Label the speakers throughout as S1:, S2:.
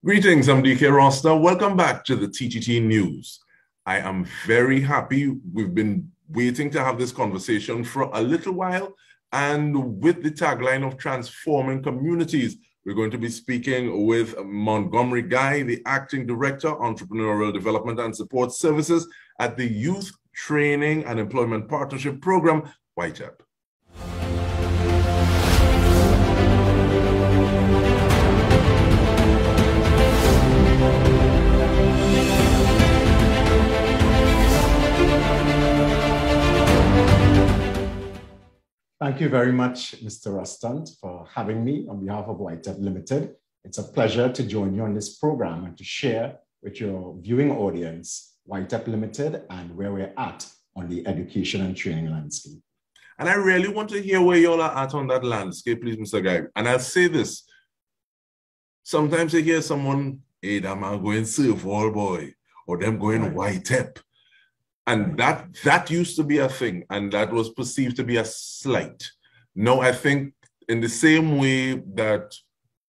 S1: Greetings, I'm Dike Rostant. Welcome back to the TTT News. I am very happy. We've been waiting to have this conversation for a little while, and with the tagline of transforming communities, we're going to be speaking with Montgomery Guy, the Acting Director, Entrepreneurial Development and Support Services at the Youth Training and Employment Partnership Program, YTEPP.
S2: Thank you very much, Mr. Rostant, for having me on behalf of YTEPP Ltd. It's a pleasure to join you on this program and to share with your viewing audience YTEPP Ltd. And where we're at on the education and training landscape.
S1: And I really want to hear where y'all are at on that landscape, please, Mr. Guy. And I'll say this. Sometimes I hear someone, hey, that man going surf all boy, or them going YTEPP. And that used to be a thing, and that was perceived to be a slight. Now, I think in the same way that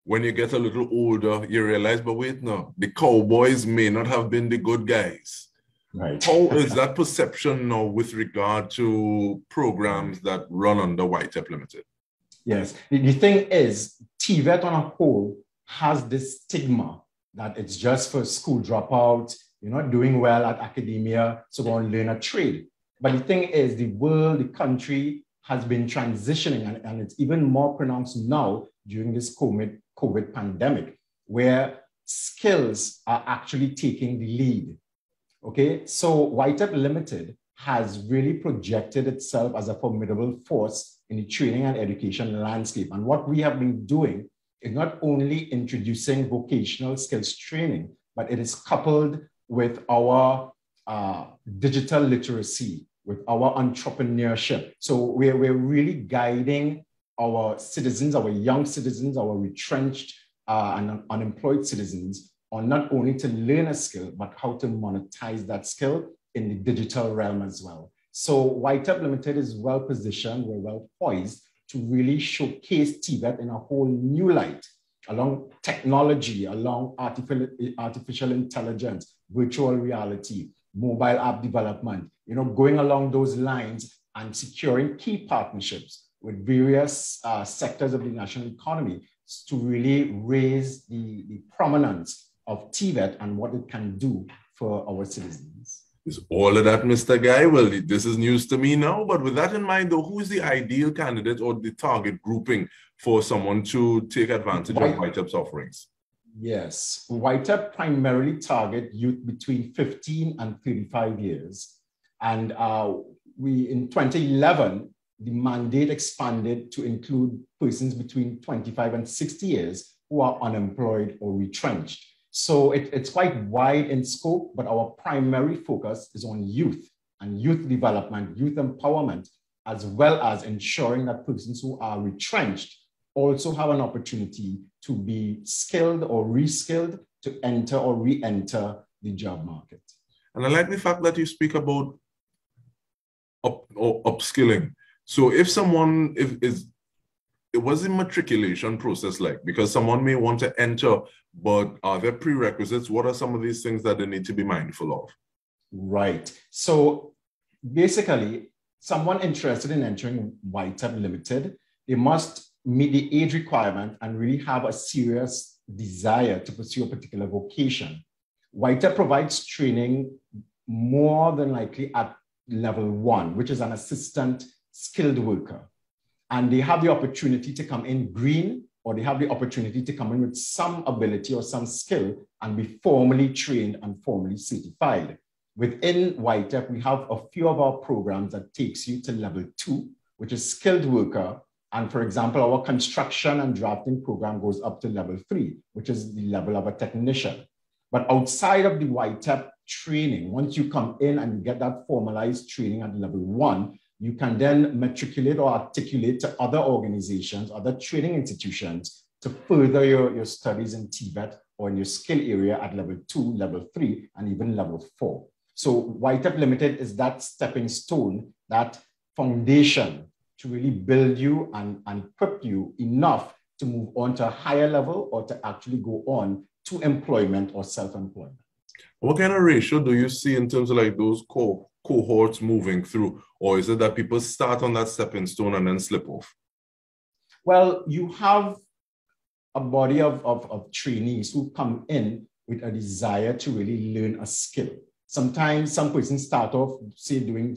S1: when you get a little older, you realize, but wait, no, the cowboys may not have been the good guys.
S2: Right.
S1: How is that perception now with regard to programs that run under YTEPP Ltd?
S2: Yes, the thing is, TVET on a whole has this stigma that it's just for school dropout. You're not doing well at academia, so go and learn a trade. But the thing is, the world, the country has been transitioning, and it's even more pronounced now during this COVID pandemic, where skills are actually taking the lead. Okay, so YTEPP Ltd. has really projected itself as a formidable force in the training and education landscape. And what we have been doing is not only introducing vocational skills training, but it is coupled with our digital literacy, with our entrepreneurship. So we're really guiding our citizens, our young citizens, our retrenched and unemployed citizens on not only to learn a skill, but how to monetize that skill in the digital realm as well. So YTEPP Ltd. Is well positioned, we're well poised to really showcase TVET in a whole new light, along technology, along artificial intelligence, virtual reality, mobile app development, going along those lines and securing key partnerships with various sectors of the national economy to really raise the prominence of TVET and what it can do for our citizens.
S1: Is all of that, Mr. Guy? Well, this is news to me now, but with that in mind, though, who is the ideal candidate or the target grouping for someone to take advantage of YTEPP's offerings?
S2: Yes, YTEPP primarily target youth between 15 and 35 years. And in 2011, the mandate expanded to include persons between 25 and 60 years who are unemployed or retrenched. So it's quite wide in scope, but our primary focus is on youth and youth development, youth empowerment, as well as ensuring that persons who are retrenched also have an opportunity to be skilled or reskilled to enter or re-enter the job market.
S1: And I like the fact that you speak about upskilling. So if someone, what's the matriculation process like? Because someone may want to enter, but are there prerequisites? What are some of these things that they need to be mindful of?
S2: Right. So basically, someone interested in entering YTEPP Ltd., they must meet the age requirement and really have a serious desire to pursue a particular vocation. YTEPP provides training more than likely at level 1, which is an assistant skilled worker. And they have the opportunity to come in green, or they have the opportunity to come in with some ability or some skill and be formally trained and formally certified. Within YTEPP, we have a few of our programs that takes you to level 2, which is skilled worker. And for example, our construction and drafting program goes up to level 3, which is the level of a technician. But outside of the YTEPP training, once you come in and you get that formalized training at level 1, you can then matriculate or articulate to other organizations, other training institutions to further your studies in TVET or in your skill area at level 2, level 3, and even level 4. So YTEPP Ltd. Is that stepping stone, that foundation to really build you and equip you enough to move on to a higher level or to actually go on to employment or self-employment.
S1: What kind of ratio do you see in terms of like those cohorts moving through? Or is it that people start on that stepping stone and then slip off?
S2: Well, you have a body of trainees who come in with a desire to really learn a skill. Sometimes some persons start off, say, doing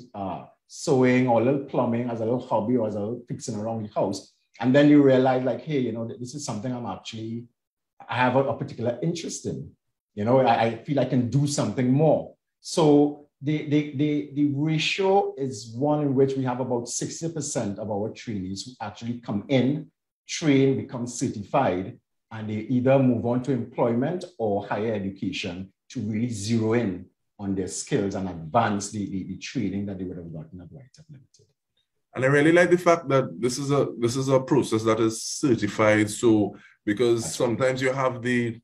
S2: sewing or a little plumbing as a little hobby or as a little fixing around the house. And then you realize like, hey, you know, this is something I have a particular interest in. You know, I feel I can do something more. So the ratio is one in which we have about 60% of our trainees who actually come in, train, become certified, and they either move on to employment or higher education to really zero in on their skills and advance the training that they would have gotten at YTEPP Ltd.
S1: And I really like the fact that this is a process that is certified. So because sometimes you have the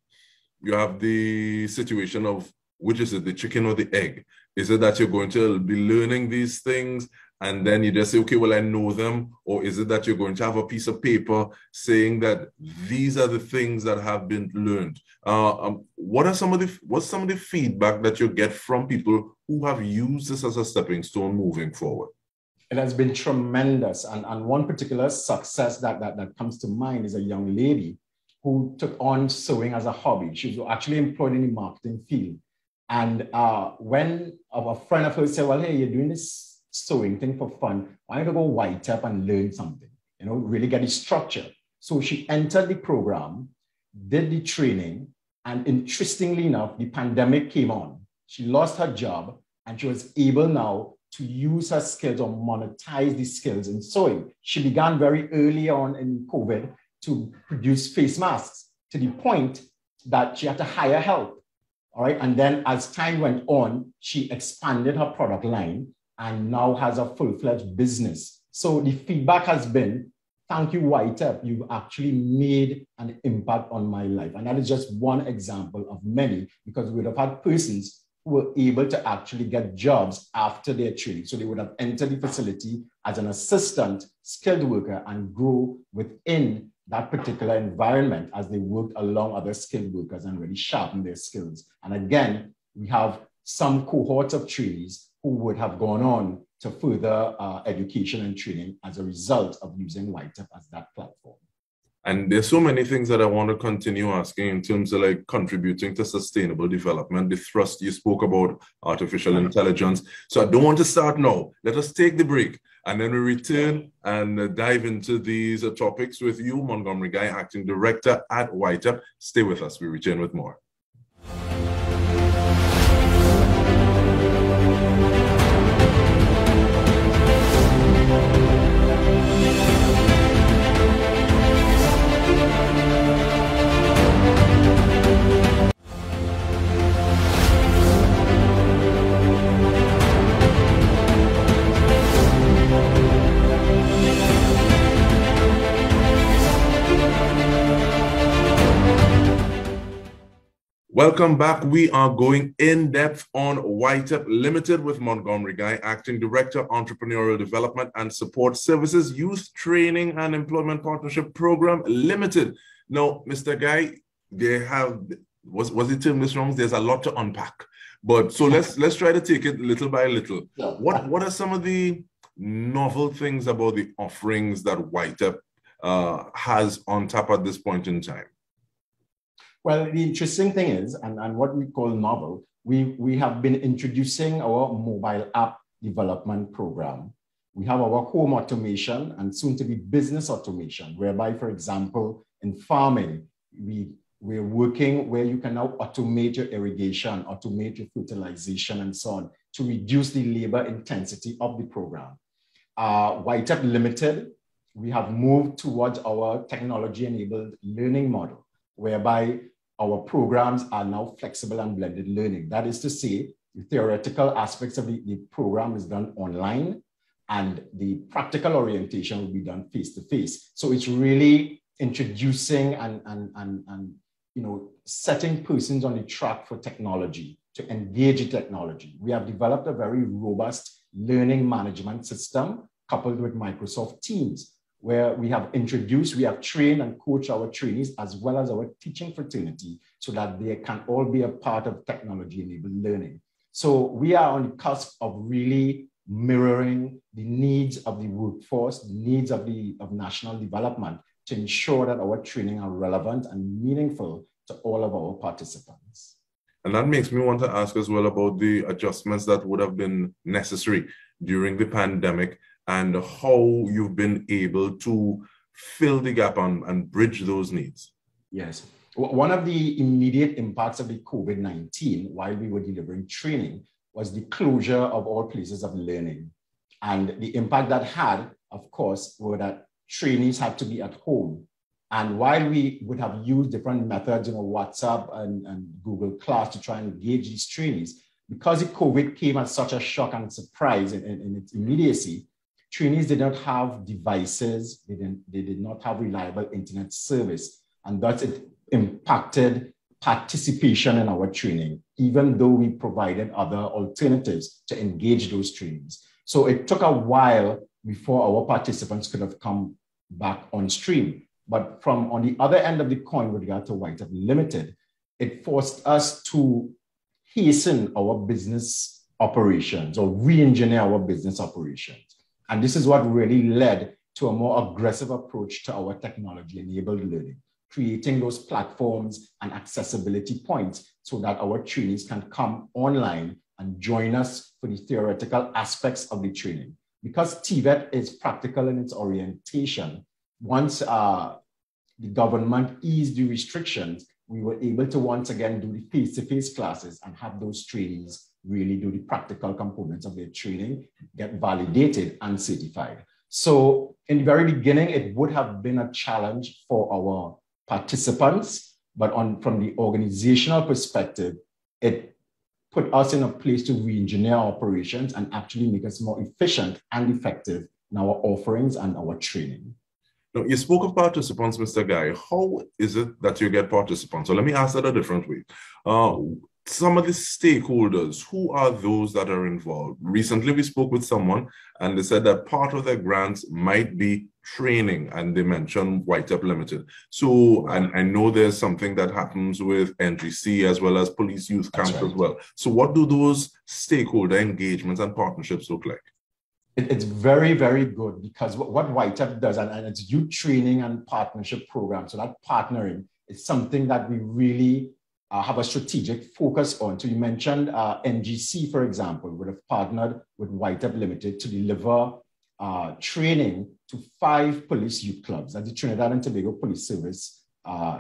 S1: situation of which is it, the chicken or the egg? Is it that you're going to be learning these things and then you just say, okay, well, I know them? Or is it that you're going to have a piece of paper saying that these are the things that have been learned? What's some of the feedback that you get from people who have used this as a stepping stone moving forward?
S2: It has been tremendous. And one particular success that comes to mind is a young lady who took on sewing as a hobby. She was actually employed in the marketing field. And when a friend of hers said, well, hey, you're doing this sewing thing for fun, why don't you go YTEPP and learn something, you know, really get the structure. So she entered the program, did the training, and interestingly enough, the pandemic came on. She lost her job, and she was able now to use her skills or monetize the skills in sewing. She began very early on in COVID to produce face masks to the point that she had to hire help. All right. And then as time went on, she expanded her product line and now has a full-fledged business. So the feedback has been, thank you, YTEPP, you've actually made an impact on my life. And that is just one example of many, because we would have had persons who were able to actually get jobs after their training. So they would have entered the facility as an assistant skilled worker and grow within that particular environment as they worked along other skilled workers and really sharpen their skills. And again, we have some cohorts of trainees who would have gone on to further education and training as a result of using YTEPP as that platform.
S1: And there's so many things that I want to continue asking in terms of like contributing to sustainable development. The thrust you spoke about, artificial intelligence. So I don't want to start now. Let us take the break and then we return and dive into these topics with you, Montgomery Guy, Acting Director at YTEPP. Stay with us. We return with more. Welcome back. We are going in depth on YTEPP Ltd with Montgomery Guy, Acting Director, Entrepreneurial Development and Support Services, Youth Training and Employment Partnership Program Limited. Now, Mr. Guy, they have, was the term this wrong? There's a lot to unpack. But so let's try to take it little by little. Yeah. What are some of the novel things about the offerings that YTEPP has on tap at this point in time?
S2: Well, the interesting thing is, and what we call novel, we have been introducing our mobile app development program. We have our home automation and soon to be business automation, whereby, for example, in farming, we're working where you can now automate your irrigation, automate your fertilization and so on to reduce the labor intensity of the program. YTEPP Ltd, we have moved towards our technology-enabled learning model, whereby our programs are now flexible and blended learning. That is to say, the theoretical aspects of the program is done online and the practical orientation will be done face-to-face. So it's really introducing and you know, setting persons on the track for technology, to engage in technology. We have developed a very robust learning management system coupled with Microsoft Teams, where we have trained and coached our trainees as well as our teaching fraternity so that they can all be a part of technology-enabled learning. So we are on the cusp of really mirroring the needs of the workforce, the needs of national development to ensure that our training are relevant and meaningful to all of our participants.
S1: And that makes me want to ask as well about the adjustments that would have been necessary during the pandemic and how you've been able to fill the gap and bridge those needs.
S2: Yes. One of the immediate impacts of the COVID-19 while we were delivering training was the closure of all places of learning. And the impact that had, of course, were that trainees had to be at home. And while we would have used different methods, WhatsApp and Google Class to try and engage these trainees, because the COVID came as such a shock and surprise in its immediacy, trainees did not have devices, they did not have reliable internet service, and thus it impacted participation in our training, even though we provided other alternatives to engage those trainees. So it took a while before our participants could have come back on stream. But from on the other end of the coin with regard to YTEPP Limited, it forced us to hasten our business operations or re-engineer our business operations. And this is what really led to a more aggressive approach to our technology-enabled learning, creating those platforms and accessibility points so that our trainees can come online and join us for the theoretical aspects of the training. Because TVET is practical in its orientation, once the government eased the restrictions, we were able to once again do the face-to-face classes and have those trainees really do the practical components of their training, get validated and certified. So in the very beginning, it would have been a challenge for our participants, but from the organizational perspective, it put us in a place to re-engineer our operations and actually make us more efficient and effective in our offerings and our training.
S1: Now, you spoke of participants, Mr. Guy. How is it that you get participants? So let me ask that a different way. Some of the stakeholders, who are those that are involved? Recently, we spoke with someone and they said that part of their grants might be training, and they mentioned YTEPP Ltd. So, and I know there's something that happens with NGC as well as police youth camps as well. So what do those stakeholder engagements and partnerships look like?
S2: It's very, very good because what YTEPP does, and it's youth training and partnership program. So that partnering is something that we really have a strategic focus on. So you mentioned NGC, for example, would have partnered with YTEPP Ltd to deliver training to 5 police youth clubs at the Trinidad and Tobago Police Service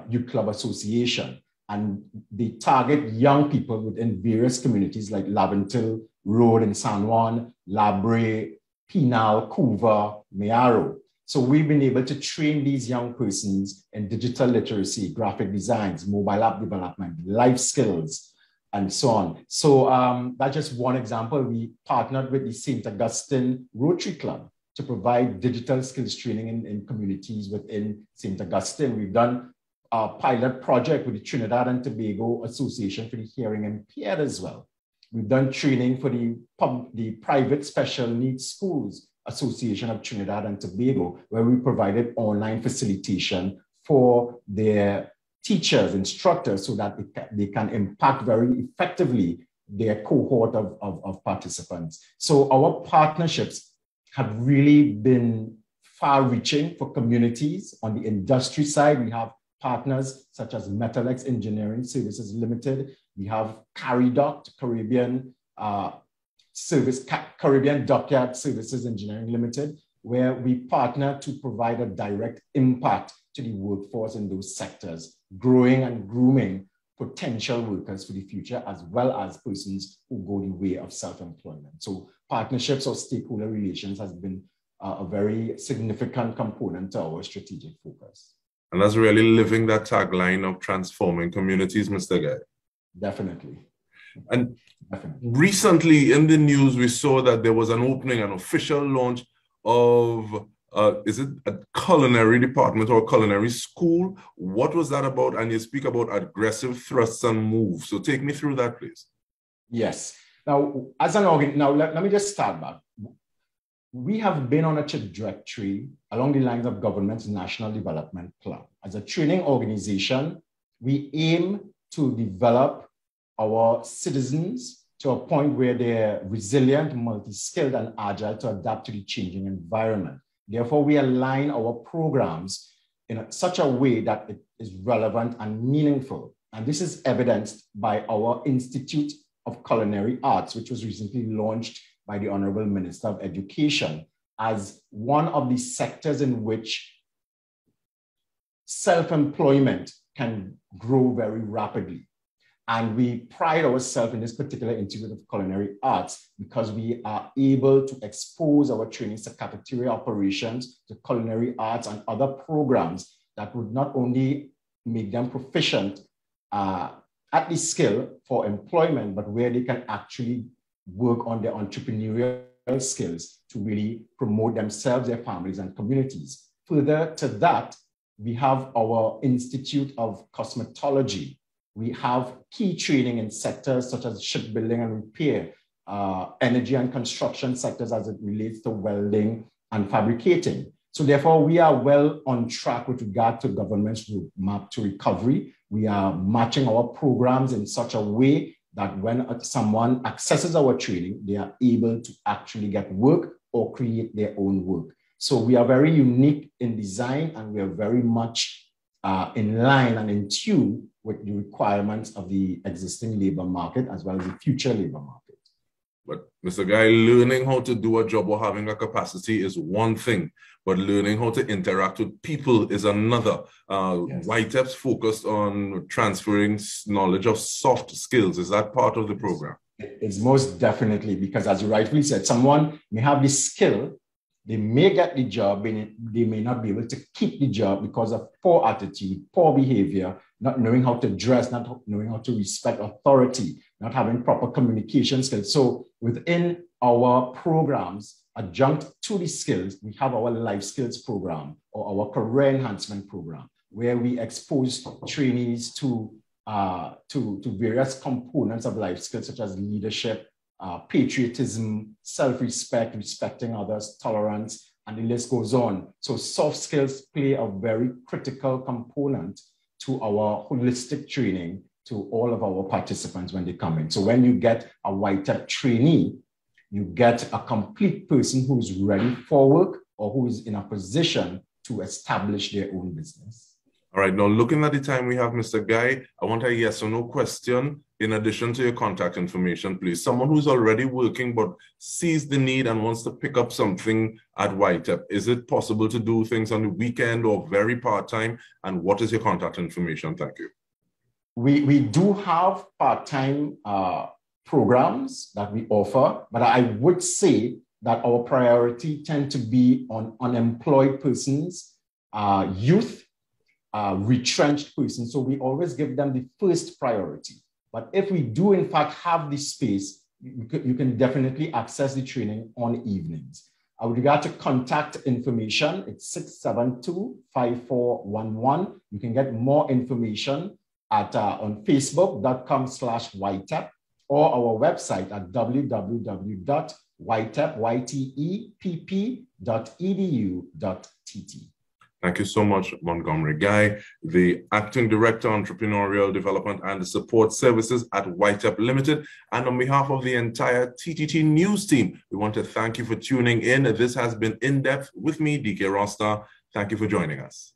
S2: Youth Club Association. And they target young people within various communities like Laventil Road in San Juan, Labre, Pinal, Couva, Mayaro. So we've been able to train these young persons in digital literacy, graphic designs, mobile app development, life skills, and so on. So that's just one example. We partnered with the St. Augustine Rotary Club to provide digital skills training in communities within St. Augustine. We've done a pilot project with the Trinidad and Tobago Association for the Hearing Impaired as well. We've done training for the Private Special Needs Schools Association of Trinidad and Tobago, where we provided online facilitation for their teachers, instructors, so that they can impact very effectively their cohort of participants. So our partnerships have really been far-reaching for communities. On the industry side, we have partners such as Metalex Engineering Services Limited. We have Caridoc, Caribbean Dockyard Services Engineering Limited, where we partner to provide a direct impact to the workforce in those sectors, growing and grooming potential workers for the future, as well as persons who go the way of self-employment. So partnerships or stakeholder relations has been a very significant component to our strategic focus.
S1: And that's really living that tagline of transforming communities, Mr. Guy.
S2: Definitely.
S1: And recently in the news, we saw that there was an opening, an official launch of, is it a culinary department or a culinary school? What was that about? And you speak about aggressive thrusts and moves. So take me through that, please.
S2: Yes. Now, as an organ, now let me just start back. we have been on a trajectory along the lines of government's National Development Plan. As a training organization, we aim to develop our citizens to a point where they're resilient, multi-skilled, and agile to adapt to the changing environment. Therefore, we align our programs in such a way that it is relevant and meaningful. And this is evidenced by our Institute of Culinary Arts, which was recently launched by the Honorable Minister of Education as one of the sectors in which self-employment can grow very rapidly. And we pride ourselves in this particular Institute of Culinary Arts because we are able to expose our trainees to cafeteria operations, to culinary arts and other programs that would not only make them proficient at the skill for employment, but where they can actually work on their entrepreneurial skills to really promote themselves, their families, and communities. Further to that, we have our Institute of Cosmetology. We have key training in sectors such as shipbuilding and repair, energy and construction sectors as it relates to welding and fabricating. So therefore, we are well on track with regard to government's roadmap to recovery. We are matching our programs in such a way that when someone accesses our training, they are able to actually get work or create their own work. So we are very unique in design, and we are very much in line and in tune with the requirements of the existing labor market as well as the future labor market.
S1: But Mr. Guy, learning how to do a job or having a capacity is one thing, but learning how to interact with people is another. Yes. YTEPP's focused on transferring knowledge of soft skills. Is that part of the program?
S2: It's most definitely, because as you rightfully said, someone may have the skill, they may get the job, they may not be able to keep the job because of poor attitude, poor behavior, not knowing how to dress, not knowing how to respect authority, not having proper communication skills. So within our programs, adjunct to the skills, we have our life skills program or our career enhancement program, where we expose trainees to various components of life skills, such as leadership, patriotism, self-respect, respecting others, tolerance, and the list goes on. So soft skills play a very critical component to our holistic training to all of our participants when they come in. So when you get a YTEPP trainee, you get a complete person who's ready for work or who is in a position to establish their own business.
S1: All right, now looking at the time we have, Mr. Guy, I want a yes or no question in addition to your contact information, please. Someone who's already working but sees the need and wants to pick up something at YTEPP, is it possible to do things on the weekend or very part-time? And what is your contact information? Thank you.
S2: We do have part-time programs that we offer, but I would say that our priority tend to be on unemployed persons, youth, retrenched persons. So we always give them the first priority. But if we do in fact have the space, you can definitely access the training on evenings. With regard to contact information, it's 672-5411. You can get more information at on facebook.com/YTEPP or our website at www.ytepp.edu.tt.
S1: Thank you so much, Montgomery Guy, the Acting Director, Entrepreneurial Development and Support Services at YTEPP Ltd. And on behalf of the entire TTT News team, we want to thank you for tuning in. This has been In Depth with me, Dike Rostant. Thank you for joining us.